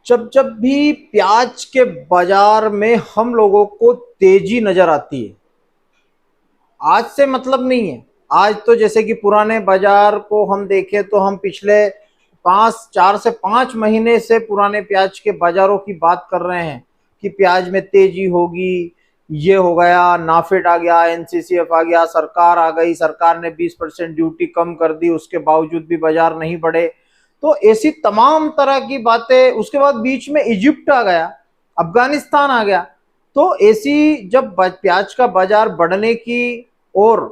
जब जब भी प्याज के बाजार में हम लोगों को तेजी नजर आती है, आज से मतलब नहीं है। आज तो जैसे कि पुराने बाजार को हम देखें तो हम पिछले 4 से 5 महीने से पुराने प्याज के बाजारों की बात कर रहे हैं कि प्याज में तेजी होगी। ये हो गया, नाफेड आ गया, एनसीसीएफ आ गया, सरकार आ गई, सरकार ने 20% ड्यूटी कम कर दी, उसके बावजूद भी बाजार नहीं बढ़े। तो ऐसी तमाम तरह की बातें। उसके बाद बीच में इजिप्ट आ गया, अफगानिस्तान आ गया। तो ऐसी जब प्याज का बाजार बढ़ने की और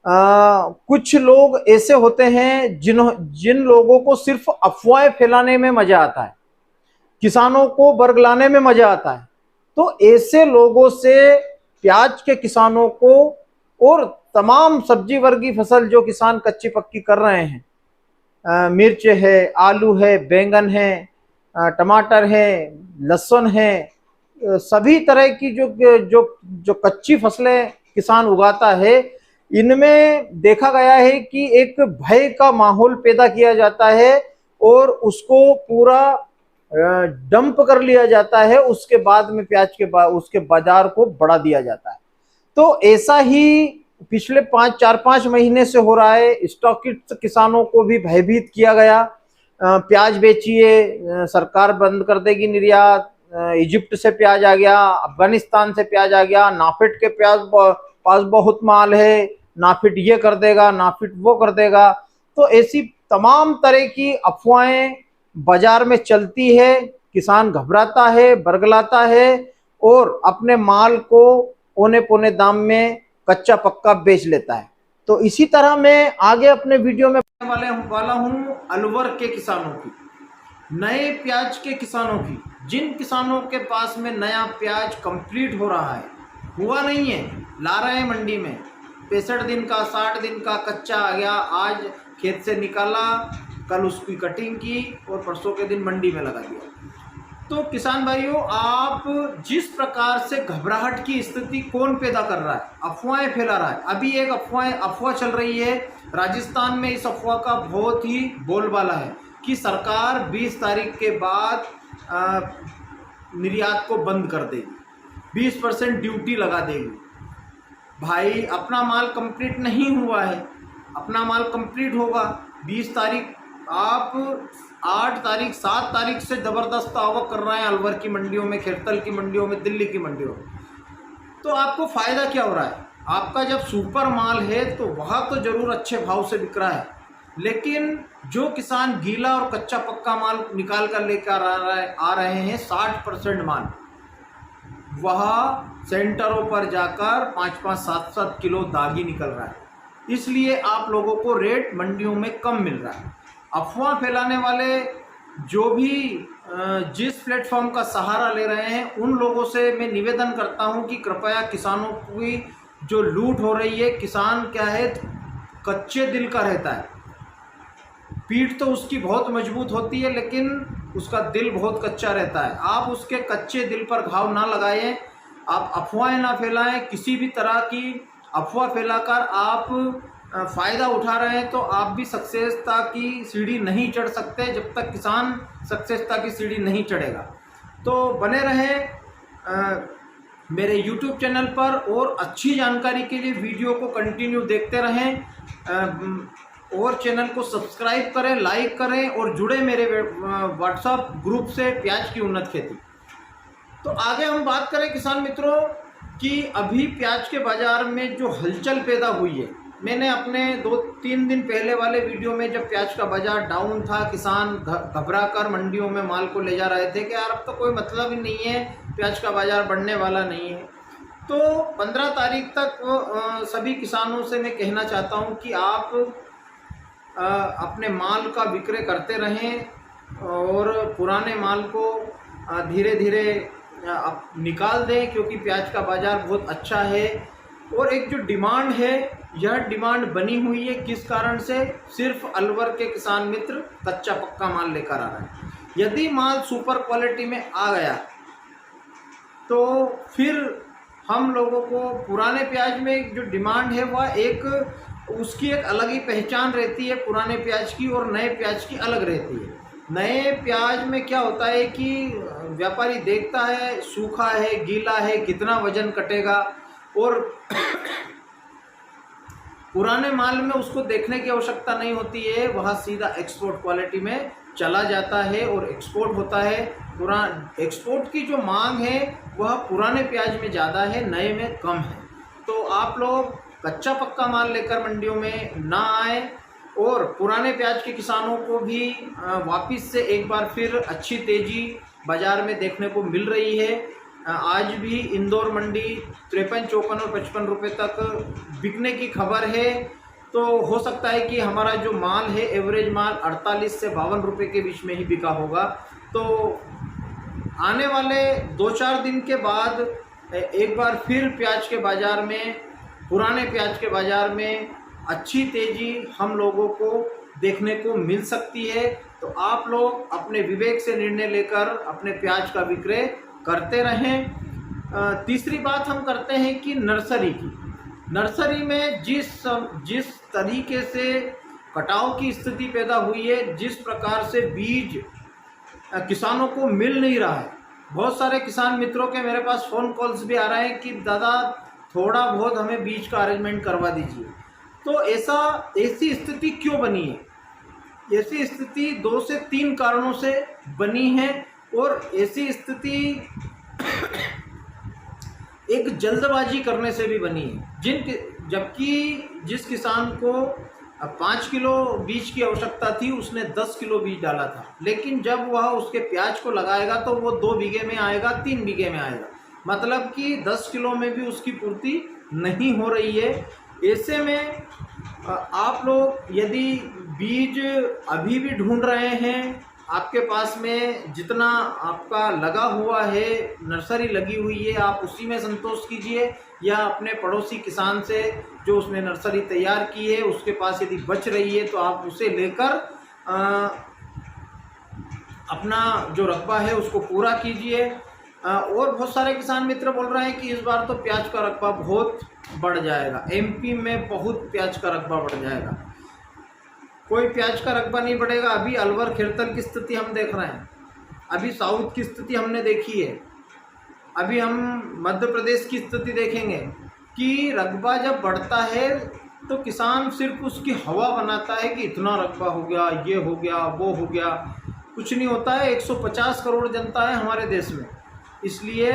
कुछ लोग ऐसे होते हैं जिन लोगों को सिर्फ अफवाहें फैलाने में मजा आता है, किसानों को बरगलाने में मजा आता है। तो ऐसे लोगों से प्याज के किसानों को और तमाम सब्जी वर्गी फसल जो किसान कच्ची पक्की कर रहे हैं, मिर्च है, आलू है, बैंगन है, टमाटर है, लहसुन है, सभी तरह की जो जो जो कच्ची फसलें किसान उगाता है, इनमें देखा गया है कि एक भय का माहौल पैदा किया जाता है और उसको पूरा डंप कर लिया जाता है। उसके बाद में प्याज के उसके बाजार को बढ़ा दिया जाता है। तो ऐसा ही पिछले 4-5 महीने से हो रहा है। स्टॉकिस्ट किसानों को भी भयभीत किया गया, प्याज बेचिए, सरकार बंद कर देगी निर्यात। इजिप्ट से प्याज आ गया, अफगानिस्तान से प्याज आ गया, नाफेड के पास बहुत माल है, नाफेड ये कर देगा, नाफेड वो कर देगा। तो ऐसी तमाम तरह की अफवाहें बाजार में चलती है। किसान घबराता है, बरगलाता है और अपने माल को औने पौने दाम में कच्चा पक्का बेच लेता है। तो इसी तरह मैं आगे अपने वीडियो में वाला हूं अलवर के किसानों की, नए प्याज के किसानों की, जिन किसानों के पास में नया प्याज कंप्लीट हो रहा है, हुआ नहीं है, ला रहे हैं मंडी में, 65 दिन का 60 दिन का कच्चा आ गया, आज खेत से निकाला, कल उसकी कटिंग की और परसों के दिन मंडी में लगा दिया। तो किसान भाइयों, आप जिस प्रकार से घबराहट की स्थिति कौन पैदा कर रहा है, अफवाहें फैला रहा है। अभी एक अफवाह चल रही है राजस्थान में, इस अफवाह का बहुत ही बोलबाला है कि सरकार 20 तारीख के बाद निर्यात को बंद कर देगी, 20% ड्यूटी लगा देगी। भाई, अपना माल कंप्लीट नहीं हुआ है, अपना माल कंप्लीट होगा 20 तारीख। आप 8 तारीख 7 तारीख से ज़बरदस्त आवक कर रहे हैं अलवर की मंडियों में, खेरतल की मंडियों में, दिल्ली की मंडियों में। तो आपको फ़ायदा क्या हो रहा है? आपका जब सुपर माल है तो वहाँ तो ज़रूर अच्छे भाव से बिक रहा है, लेकिन जो किसान गीला और कच्चा पक्का माल निकाल कर लेकर आ रहे हैं 60% माल, वह सेंटरों पर जाकर 5-5, 7-7 किलो दागी निकल रहा है। इसलिए आप लोगों को रेट मंडियों में कम मिल रहा है। अफवाह फैलाने वाले जो भी जिस प्लेटफॉर्म का सहारा ले रहे हैं, उन लोगों से मैं निवेदन करता हूं कि कृपया किसानों की जो लूट हो रही है, किसान क्या है, कच्चे दिल का रहता है। पीठ तो उसकी बहुत मजबूत होती है, लेकिन उसका दिल बहुत कच्चा रहता है। आप उसके कच्चे दिल पर घाव ना लगाएं, आप अफवाहें ना फैलाएं। किसी भी तरह की अफवाह फैलाकर आप फ़ायदा उठा रहे हैं तो आप भी सक्सेसता की सीढ़ी नहीं चढ़ सकते जब तक किसान सक्सेसता की सीढ़ी नहीं चढ़ेगा। तो बने रहें मेरे YouTube चैनल पर और अच्छी जानकारी के लिए वीडियो को कंटिन्यू देखते रहें और चैनल को सब्सक्राइब करें, लाइक करें और जुड़े मेरे व्हाट्सएप ग्रुप से प्याज की उन्नत खेती। तो आगे हम बात करें किसान मित्रों कि अभी प्याज के बाज़ार में जो हलचल पैदा हुई है, मैंने अपने 2-3 दिन पहले वाले वीडियो में जब प्याज का बाजार डाउन था, किसान घबरा कर मंडियों में माल को ले जा रहे थे कि यार अब तो कोई मतलब ही नहीं है, प्याज का बाजार बढ़ने वाला नहीं है। तो 15 तारीख तक सभी किसानों से मैं कहना चाहता हूं कि आप अपने माल का विक्रय करते रहें और पुराने माल को धीरे धीरे निकाल दें, क्योंकि प्याज का बाजार बहुत अच्छा है। और एक जो डिमांड है, यह डिमांड बनी हुई है किस कारण से? सिर्फ अलवर के किसान मित्र कच्चा पक्का माल लेकर आ रहे हैं। यदि माल सुपर क्वालिटी में आ गया तो फिर हम लोगों को पुराने प्याज में जो डिमांड है वह उसकी एक अलग ही पहचान रहती है, पुराने प्याज की और नए प्याज की अलग रहती है। नए प्याज में क्या होता है कि व्यापारी देखता है सूखा है गीला है कितना वजन कटेगा, और पुराने माल में उसको देखने की आवश्यकता नहीं होती है, वह सीधा एक्सपोर्ट क्वालिटी में चला जाता है और एक्सपोर्ट होता है। एक्सपोर्ट की जो मांग है वह पुराने प्याज में ज़्यादा है, नए में कम है। तो आप लोग कच्चा पक्का माल लेकर मंडियों में ना आए, और पुराने प्याज के किसानों को भी वापस से एक बार फिर अच्छी तेज़ी बाज़ार में देखने को मिल रही है। आज भी इंदौर मंडी 53, 54 और 55 रुपये तक बिकने की खबर है। तो हो सकता है कि हमारा जो माल है एवरेज माल 48 से 52 रुपये के बीच में ही बिका होगा। तो आने वाले 2-4 दिन के बाद एक बार फिर प्याज के बाज़ार में, पुराने प्याज के बाज़ार में अच्छी तेज़ी हम लोगों को देखने को मिल सकती है। तो आप लोग अपने विवेक से निर्णय लेकर अपने प्याज का विक्रय करते रहें। तीसरी बात हम करते हैं कि नर्सरी की। नर्सरी में जिस तरीके से कटाव की स्थिति पैदा हुई है, जिस प्रकार से बीज किसानों को मिल नहीं रहा है, बहुत सारे किसान मित्रों के मेरे पास फ़ोन कॉल्स भी आ रहे हैं कि दादा थोड़ा बहुत हमें बीज का अरेंजमेंट करवा दीजिए। तो ऐसी स्थिति क्यों बनी है? ऐसी स्थिति 2 से 3 कारणों से बनी है, और ऐसी स्थिति एक जल्दबाजी करने से भी बनी है। जबकि जिस किसान को 5 किलो बीज की आवश्यकता थी उसने 10 किलो बीज डाला था, लेकिन जब वह उसके प्याज को लगाएगा तो वो 2 बीघे में आएगा, 3 बीघे में आएगा, मतलब कि 10 किलो में भी उसकी पूर्ति नहीं हो रही है। ऐसे में आप लोग यदि बीज अभी भी ढूंढ रहे हैं, आपके पास में जितना आपका लगा हुआ है, नर्सरी लगी हुई है, आप उसी में संतोष कीजिए, या अपने पड़ोसी किसान से जो उसने नर्सरी तैयार की है उसके पास यदि बच रही है तो आप उसे लेकर अपना जो रकबा है उसको पूरा कीजिए। और बहुत सारे किसान मित्र बोल रहे हैं कि इस बार तो प्याज का रकबा बहुत बढ़ जाएगा, एमपी में बहुत प्याज का रकबा बढ़ जाएगा। कोई प्याज का रकबा नहीं बढ़ेगा। अभी अलवर खेरतल की स्थिति हम देख रहे हैं, अभी साउथ की स्थिति हमने देखी है, अभी हम मध्य प्रदेश की स्थिति देखेंगे कि रकबा जब बढ़ता है तो किसान सिर्फ उसकी हवा बनाता है कि इतना रकबा हो गया, ये हो गया, वो हो गया। कुछ नहीं होता है। 150 करोड़ जनता है हमारे देश में, इसलिए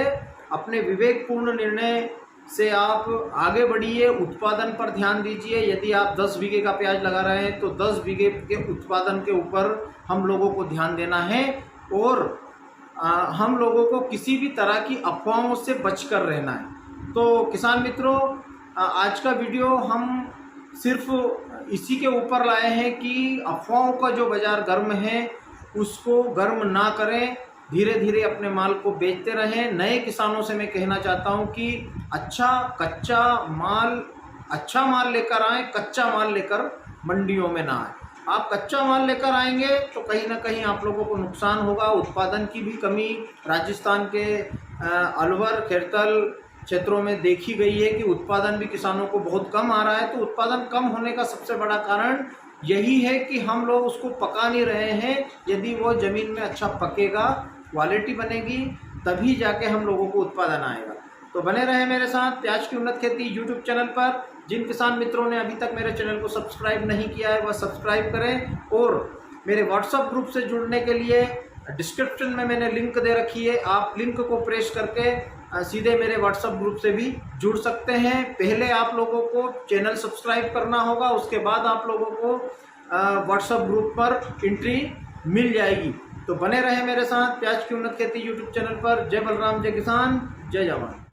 अपने विवेकपूर्ण निर्णय से आप आगे बढ़िए, उत्पादन पर ध्यान दीजिए। यदि आप 10 बीघे का प्याज लगा रहे हैं तो 10 बीघे के उत्पादन के ऊपर हम लोगों को ध्यान देना है, और हम लोगों को किसी भी तरह की अफवाहों से बचकर रहना है। तो किसान मित्रों, आज का वीडियो हम सिर्फ इसी के ऊपर लाए हैं कि अफवाहों का जो बाज़ार गर्म है उसको गर्म ना करें, धीरे धीरे अपने माल को बेचते रहें। नए किसानों से मैं कहना चाहता हूं कि अच्छा माल लेकर आएँ, कच्चा माल लेकर मंडियों में ना आए। आप कच्चा माल लेकर आएंगे तो कहीं ना कहीं आप लोगों को नुकसान होगा। उत्पादन की भी कमी राजस्थान के अलवर खेरतल क्षेत्रों में देखी गई है कि उत्पादन भी किसानों को बहुत कम आ रहा है। तो उत्पादन कम होने का सबसे बड़ा कारण यही है कि हम लोग उसको पका नहीं रहे हैं। यदि वो ज़मीन में अच्छा पकेगा, क्वालिटी बनेगी, तभी जाके हम लोगों को उत्पादन आएगा। तो बने रहे मेरे साथ प्याज की उन्नत खेती यूट्यूब चैनल पर। जिन किसान मित्रों ने अभी तक मेरे चैनल को सब्सक्राइब नहीं किया है वह सब्सक्राइब करें, और मेरे व्हाट्सएप ग्रुप से जुड़ने के लिए डिस्क्रिप्शन में मैंने लिंक दे रखी है, आप लिंक को प्रेस करके सीधे मेरे व्हाट्सएप ग्रुप से भी जुड़ सकते हैं। पहले आप लोगों को चैनल सब्सक्राइब करना होगा, उसके बाद आप लोगों को व्हाट्सएप ग्रुप पर एंट्री मिल जाएगी। तो बने रहे मेरे साथ प्याज की उन्नत खेती यूट्यूब चैनल पर। जय बलराम, जय किसान, जय जवान।